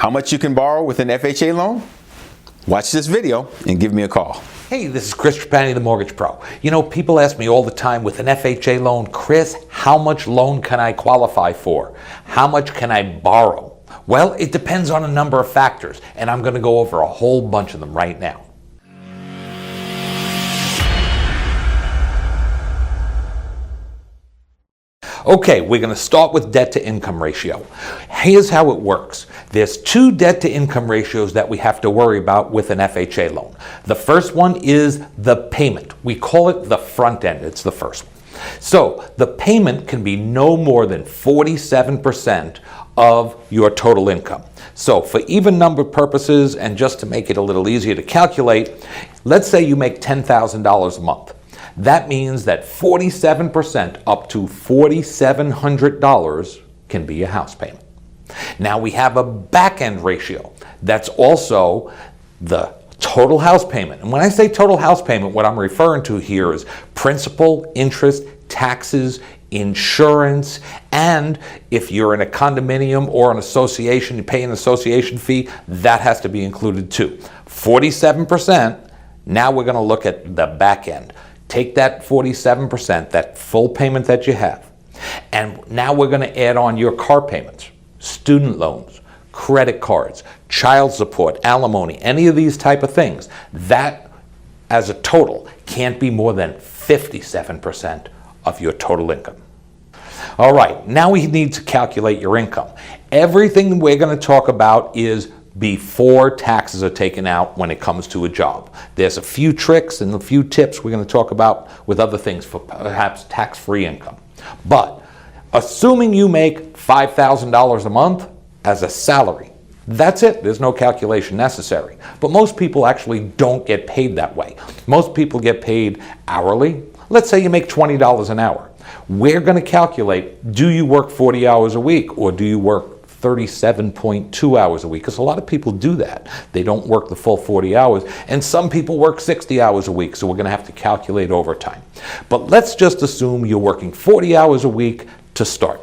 how much you can borrow with an FHA loan? Watch this video and give me a call. Hey, this is Chris Trapani, the Mortgage Pro. You know, people ask me all the time with an FHA loan, Chris, how much loan can I qualify for? How much can I borrow? Well, it depends on a number of factors, and I'm going to go over a whole bunch of them right now. Okay, we're going to start with debt to income ratio. Here's how it works. There's two debt to income ratios that we have to worry about with an FHA loan. The first one is the payment. We call it the front end. It's the first one. So the payment can be no more than 47% of your total income. So for even number purposes and just to make it a little easier to calculate, let's say you make $10,000 a month. That means that 47% up to $4,700 can be a house payment. Now we have a back-end ratio. That's also the total house payment. And when I say total house payment, what I'm referring to here is principal, interest, taxes, insurance, and if you're in a condominium or an association, you pay an association fee, that has to be included too. 47%, now we're going to look at the back end. Take that 47%, that full payment that you have, and now we're going to add on your car payments, student loans, credit cards, child support, alimony, any of these type of things. That, as a total, can't be more than 57% of your total income. All right, now we need to calculate your income. Everything we're going to talk about is before taxes are taken out when it comes to a job. There's a few tricks and a few tips we're going to talk about with other things for perhaps tax-free income. But assuming you make $5,000 a month as a salary, that's it. There's no calculation necessary. But most people actually don't get paid that way. Most people get paid hourly. Let's say you make $20 an hour. We're going to calculate, do you work 40 hours a week or do you work 37.2 hours a week? Because a lot of people do that. They don't work the full 40 hours, and some people work 60 hours a week, so we're going to have to calculate overtime. But let's just assume you're working 40 hours a week to start.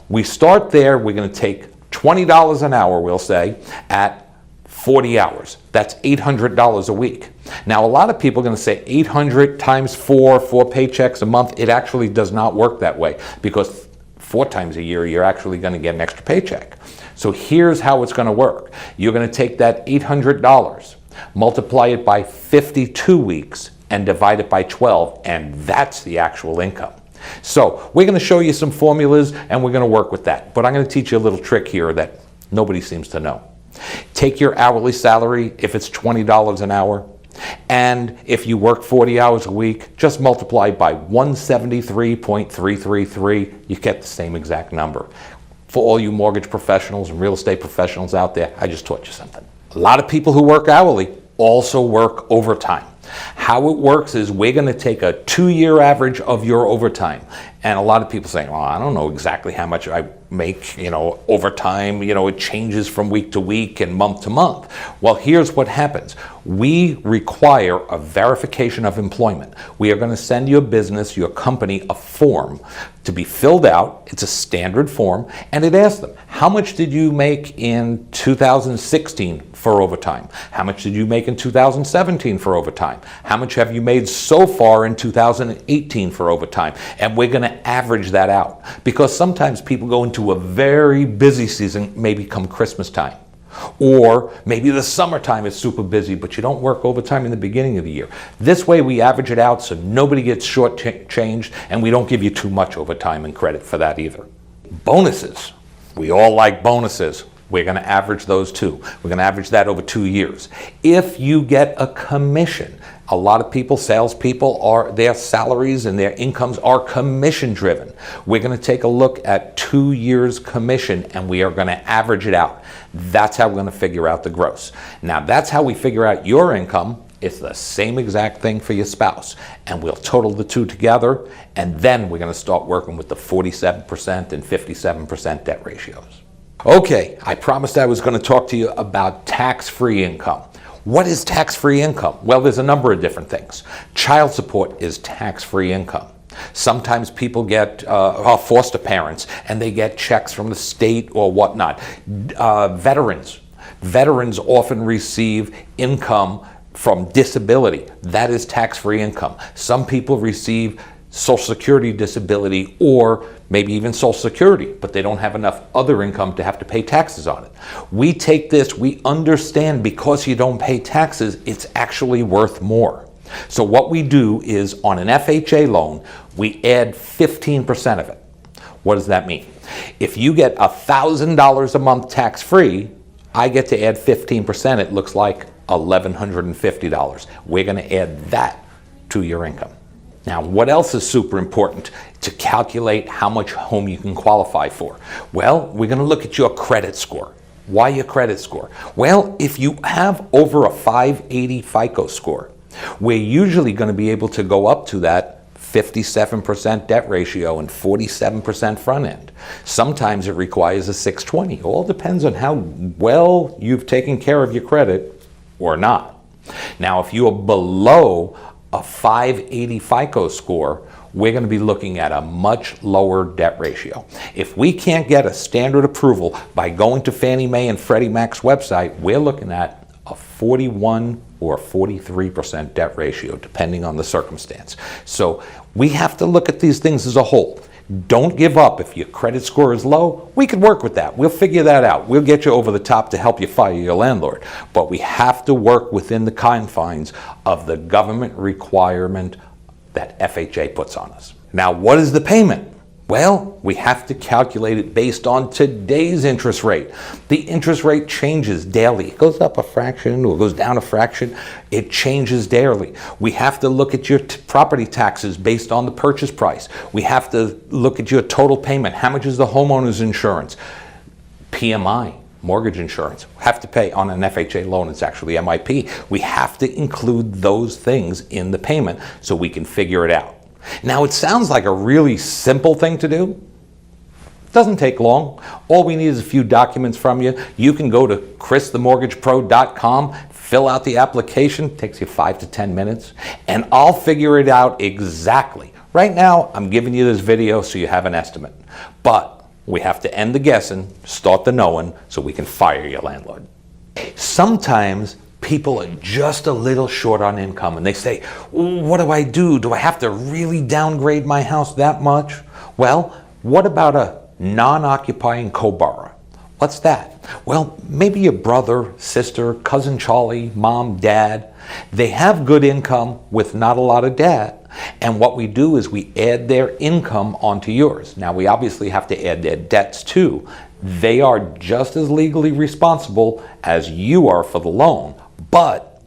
We start there. We're going to take $20 an hour, we'll say, at 40 hours. That's $800 a week. Now, a lot of people are going to say 800 times 4 paychecks a month. It actually does not work that way, because 4 times a year, you're actually going to get an extra paycheck. So here's how it's going to work. You're going to take that $800, multiply it by 52 weeks, and divide it by 12, and that's the actual income. So we're going to show you some formulas, and we're going to work with that. But I'm going to teach you a little trick here that nobody seems to know. Take your hourly salary, if it's $20 an hour, and if you work 40 hours a week, just multiply by 173.333. You get the same exact number. For all you mortgage professionals and real estate professionals out there, I just taught you something. A lot of people who work hourly also work overtime. How it works is we're going to take a 2-year average of your overtime. And a lot of people say, well, I don't know exactly how much I make, overtime. It changes from week to week and month to month. Well, here's what happens. We require a verification of employment. We are going to send your business, your company, a form to be filled out. It's a standard form, and it asks them, how much did you make in 2016 for overtime? How much did you make in 2017 for overtime? How much have you made so far in 2018 for overtime? And we're going to average that out, because sometimes people go into a very busy season, maybe come Christmas time. Or maybe the summertime is super busy, but you don't work overtime in the beginning of the year. This way we average it out so nobody gets shortchanged, and we don't give you too much overtime and credit for that either. Bonuses. We all like bonuses. We're going to average those too. We're going to average that over 2 years. If you get a commission, a lot of people, salespeople, their salaries and their incomes are commission driven. We're going to take a look at 2 years commission, and we are going to average it out. That's how we're going to figure out the gross. Now, that's how we figure out your income. It's the same exact thing for your spouse. And we'll total the two together, and then we're going to start working with the 47% and 57% debt ratios. Okay, I promised I was going to talk to you about tax-free income. What is tax-free income? Well, there's a number of different things. Child support is tax-free income. Sometimes people get foster parents and they get checks from the state or whatnot. Veterans often receive income from disability. That is tax-free income. Some people receive Social Security disability or maybe even Social Security, but they don't have enough other income to have to pay taxes on it. We take this, we understand because you don't pay taxes, it's actually worth more. So what we do is on an FHA loan, we add 15% of it. What does that mean? If you get $1,000 a month tax-free, I get to add 15%. It looks like $1,150. We're going to add that to your income. Now, what else is super important to calculate how much home you can qualify for? Well, we're going to look at your credit score. Why your credit score? Well, if you have over a 580 FICO score, we're usually going to be able to go up to that 57% debt ratio and 47% front end. Sometimes it requires a 620. It all depends on how well you've taken care of your credit or not. Now, if you are below a 580 FICO score, we're going to be looking at a much lower debt ratio. If we can't get a standard approval by going to Fannie Mae and Freddie Mac's website, we're looking at a 41 or 43% debt ratio, depending on the circumstance. So we have to look at these things as a whole. Don't give up. If your credit score is low, we can work with that. We'll figure that out. We'll get you over the top to help you fire your landlord. But we have to work within the confines of the government requirement that FHA puts on us. Now, what is the payment? Well, we have to calculate it based on today's interest rate. The interest rate changes daily. It goes up a fraction or goes down a fraction. It changes daily. We have to look at your property taxes based on the purchase price. We have to look at your total payment. How much is the homeowner's insurance? PMI, mortgage insurance. We have to pay on an FHA loan. It's actually MIP. We have to include those things in the payment so we can figure it out. Now, it sounds like a really simple thing to do. It doesn't take long. All we need is a few documents from you. You can go to christhemortgagepro.com, fill out the application. It takes you 5 to 10 minutes, and I'll figure it out exactly. Right now, I'm giving you this video so you have an estimate. But we have to end the guessing, start the knowing, so we can fire your landlord. Sometimes people are just a little short on income and they say, what do I do? Do I have to really downgrade my house that much? Well, what about a non-occupying co-borrower? What's that? Well, maybe your brother, sister, cousin Charlie, mom, dad, they have good income with not a lot of debt. And what we do is we add their income onto yours. Now, we obviously have to add their debts too. They are just as legally responsible as you are for the loan. But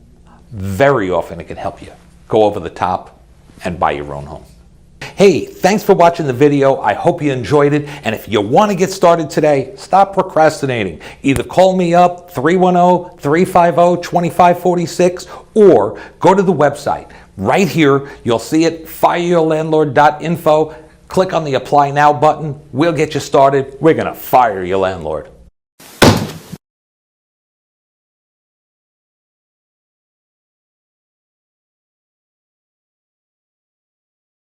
very often it can help you go over the top and buy your own home. Hey, thanks for watching the video. I hope you enjoyed it. And if you want to get started today, stop procrastinating. Either call me up, 310-350-2546, or go to the website. Right here, you'll see it, fireyourlandlord.info. Click on the Apply Now button. We'll get you started. We're going to fire your landlord.